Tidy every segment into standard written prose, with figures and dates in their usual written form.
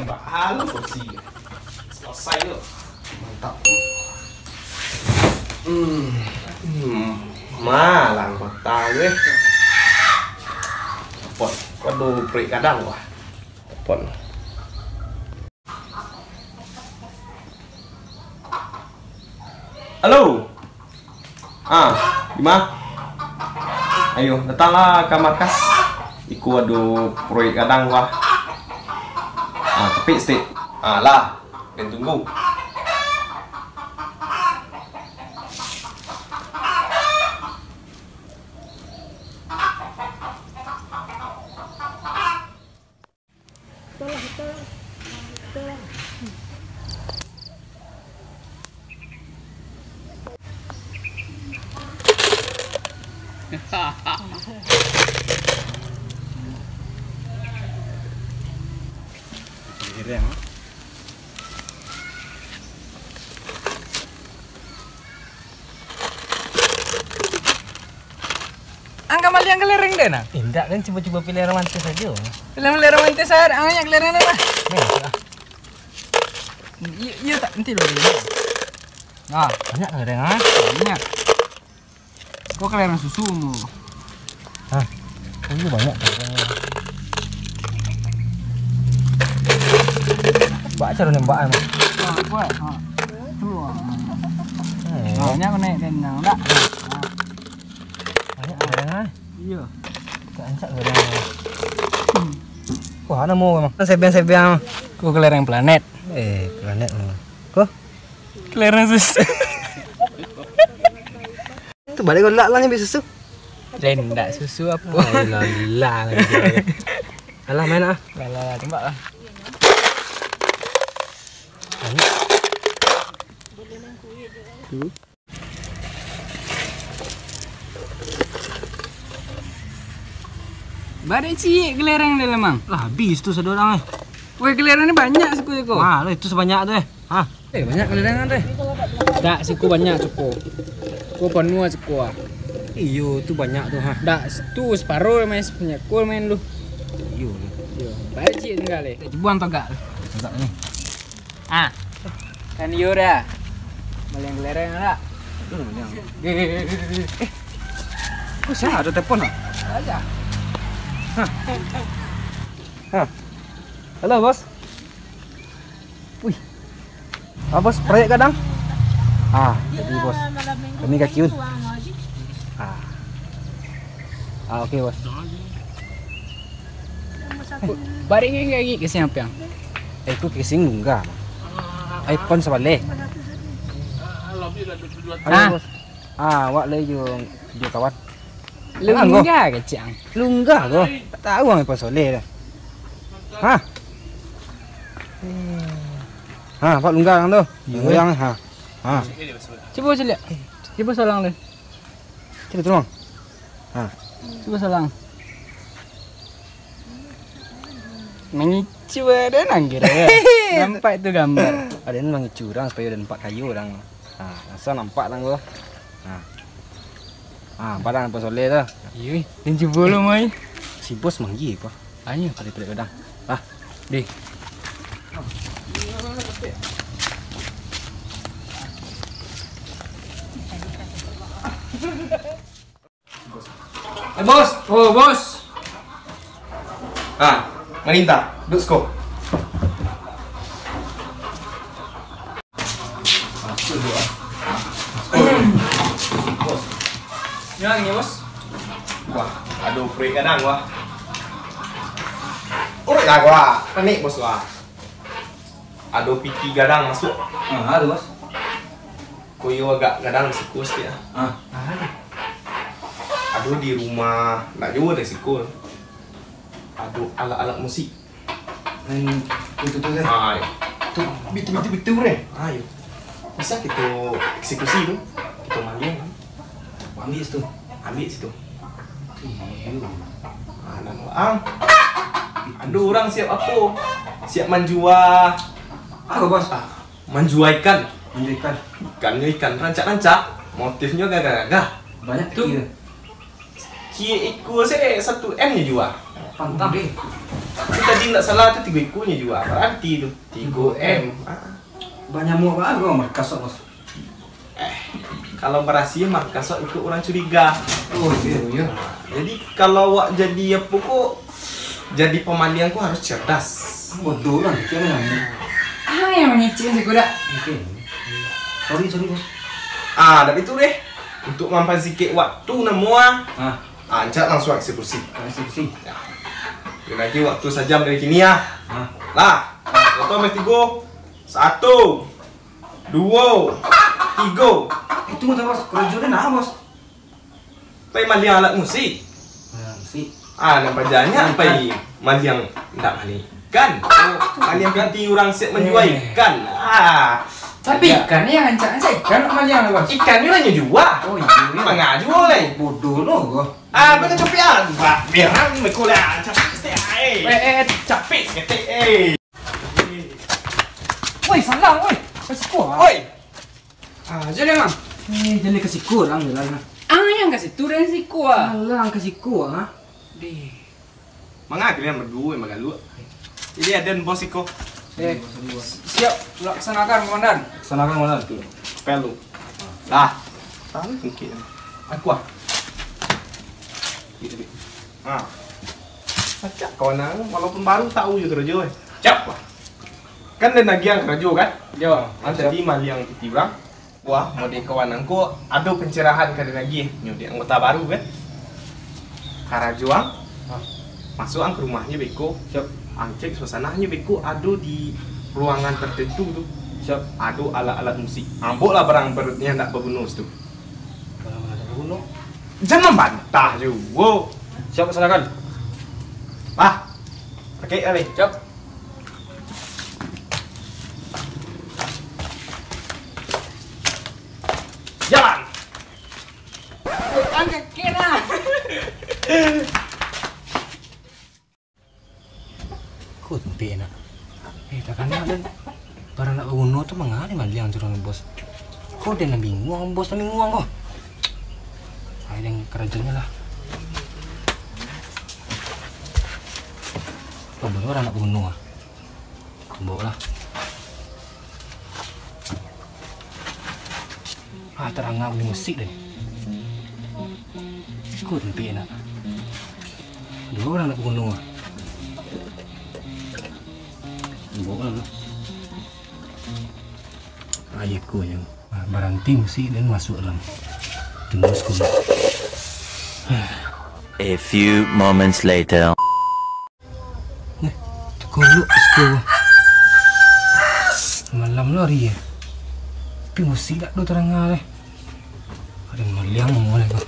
Bahala porsi. Selesai loh. Mantap. Malang kota gue. Pot, waduh prik kadang wah. Pot. Halo. Gimana? Ayo, datanglah ke markas. Iku adu proyek kadang wah. Cepet sih. Lah, dan tunggu. Angka mali yang kelereng deh nah. Tidak kan coba-coba pilih romantis saja. Pilih romantis ada yang kelereng deh lah. Iya tak nanti dulu. Nah, Banyak kelereng banyak. Kok kelereng susumu? Oh iya banyak kelereng. Mbak cara nembak emang. Buat. Banyak naik dan enggak. Banyak kelereng. Iya. Kancak kelereng. Wah, nemu emang. Sebiang-sebiang. Kok kelereng planet? Planet emang. Kok? Kelereng susu. Itu balik kau lah nyambi susu. Rendak susu apa? Alah. Alah main ah. Lah, tembak lah. Badai cie kelereng dalam mang. Lah habis tuh satu orang. Woi kelereng ini banyak siku kok. Wah, itu sebanyak tuh. Banyak kelereng deh. Tak siku banyak cukup. Ku penuh siku. Iyo, tuh banyak tuh Tak tu separuh main punya ku main lu. Iyo. Badai cie tinggal le. Buang togak. Enggak nih. Kan yo dah. Maleng kelereng ada. Kok saya ada telepon ah? Aja. Halo bos. Wih. Bos proyek kadang? Jadi bos. Kami kakiun. Oke bos. Bari lagi ke siapa yang? Aku casing nungga. iPhone sebalik. Bos. Wak le yung dia kawan. Lu enggak ke Ciang? Lunggah kok. Tak tahu ang iPhone soleh dah. Pak lunggah ang tu. Yang Coba lihat. Coba salang le. Coba tolong. Coba salang. Mengicu ada nangkir ya. Nampak itu gambar. Ada yang mangi curang supaya ada nampak kayu orang. Asal nampak lang gua. Padang apa soleh dah. Iya, dan coba lu mai. Si bos manggi apa? Ayo, Ada pelik kadang. Deh. Bos. Oh bos. Manita, duduk skop. Bos. Yang ini bos. Wah, aduh proyek kadang wah. Urut lah gua, panik bos wah. Aduh piki gadang masuk. Ada bos. Koyo agak gadang sikus dia. Aduh di rumah, nak juga deh sikul. Aduh alat-alat musik. Itu tuh kan. Ayo. Tuh bitu re. Ayo. Bisa kita eksekusi tu. Kita manggil kan. Ambil situ. Ambil situ. Iyo. Nama ang. Aduh orang siap apa? Siap manjua. Apa bos? Manjua ikan. Menunjukkan Ikan rancak-rancak. Motifnya gagah-gagah. banyak Tuh. tuh. Cie iku saya 1 M nya jual. Pantang deh. Itu tadi nggak salah tuh 3 ikunya juga. Berarti tuh 3M. Banyak mau apa gua markas bos. Kalau berhasil markas ikut orang curiga. Oh iya. Jadi kalau wak jadi apa kok jadi pemalianku harus cerdas. Bodoh lah, jangan nanya. Yang menyicil si kuda. Oke. Sorry bos. Dari itu deh. Untuk mempersikit waktu namanya. Anjak langsung eksekusi. Eksekusi. Ya. Lagi waktu sejam dari kini ya. Lah, foto mesti go. 1, 2, 3. Itu mah bos, kerajaan nah bos. Maliang alat musik. Musik. Nampaknya apa ini? Maliang enggak mali ikan. Maliang ganti orang siap menjual ikan. Tapi ikannya yang ancak-ancak ikan maliang lah bos. Ikannya hanya jual. Oh iya. Mengaju oleh. Bodoh lo gua. Betul copian. Biar mekulah capek capek ketek. Woi, salah woi. Kasih kuah. Oi. Jadi mang. Jadi kasih kurang jalan. Yang kasih turun si kuah. Alang kasih kurang. Deh. Mangga kalian berdua magalu. Jadi ada bos iko. Siap, laksanakan komandan. Laksanakan mana tuh? Pelu. Lah. Tahu mungkin. Aku Acak kawan walaupun baru tahu juga kerja Cap. Kan dan lagi yang kerja kan? Yo. Tadi maliang tiba. Wah, mau di kawan aku ada pencerahan kali lagi. Nyodi anggota baru kan? Karajuang. Masuk ke rumahnya Beko. Siap. Cek suasananya Beko ada di ruangan tertentu tuh. Siap. Ada alat-alat musik. Ambok lah barang-barangnya nak berbunus tuh. Barang-barang berbunuh. Jangan bantah juga. Siap laksanakan. Pakai kali. Siap. Jalan. Angkat kena. Kut pena. Takkan ada barang nak berbunuh tu mengali maliang curang bos. Kau dia nak bingung bos, nak bingung kau. Ada yang kerajaannya lah. Kau orang nak bunuh bawa lah. Terangap ni musik deh. Kau tempi nak. 2 orang nak bunuh bawa lah. Ayahku yang berhenti musik dan masuk dalam tunggu sekolah. A few moments later. Kolok sekolah. Malam lari ya. Tapi musik tak do terang leh. Ada maliang mulai kau.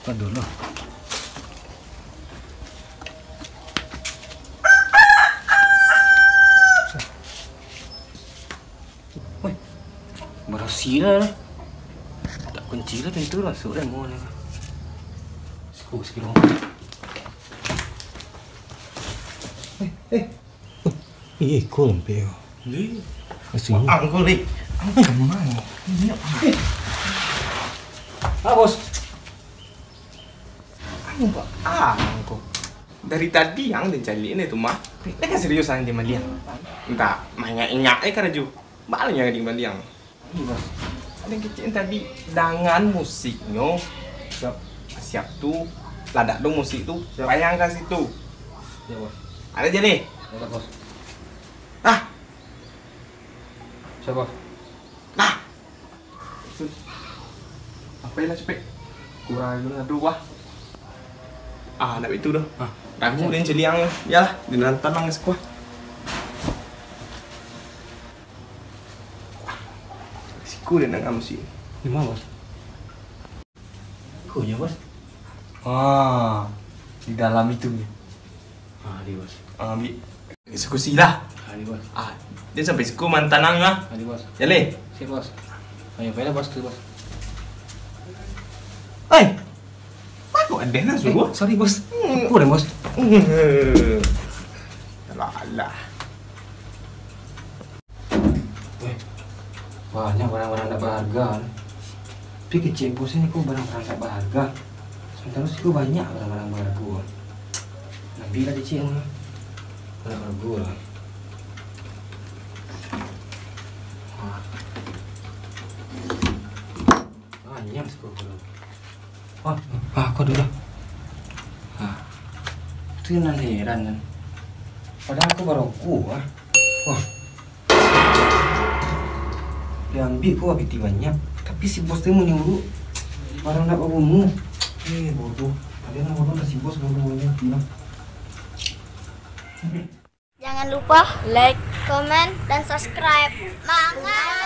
Aduh lah. Woi. Bersih lah. Tak kunci lah pintu masuk dah mulai. Sekitar. Kau lempe kau. Asyik. Angkul ni. Kamu mana? Bos. Angkul. Dari tadi yang dicari ini tu mah. Ini kan seriusan dia maliang. Entah, mainnya keraju. Balanya di maliang. Bos. Ada yang kecil tadi dengan musiknya. Siap tu. Ladak dong musik tu. Bayangkan situ. Ya bos. Ada jadi. Ya bos. Siapa? Apa yang cepet? Kurang dulu wah. Nak itu dah. Ragu dia celiang. Yalah, dia nak tanang sekuah. Siku dia nak musik. Di mana bos? Kunya bos. Di dalam itu ni. Di bos. Ambil eksekusi lah. Di bos. Dia sampai siku mantanang lah. Di bos. Jale. Si bos. Ayo pala bos tu bos. Aku ada nak suruh. Sorry bos. Aku dah bos. Alah. Banyak barang-barang tak berharga. Tapi kecil bos ni kau barang-barang tak berharga. Terus gue banyak barang-barang baru. Nabi lah cicing mah. Barang gue lah. Banyak sepuluh. Kau dulu. Itu yang heran kan. Padahal aku baru kuah. Diambil kok habis banyak. Tapi si bos temu nyuruh barang nak bunuh. Bodoh. Ada yang bodoh si bos bodohnya bilang. Jangan lupa like, comment, dan subscribe. Mangga.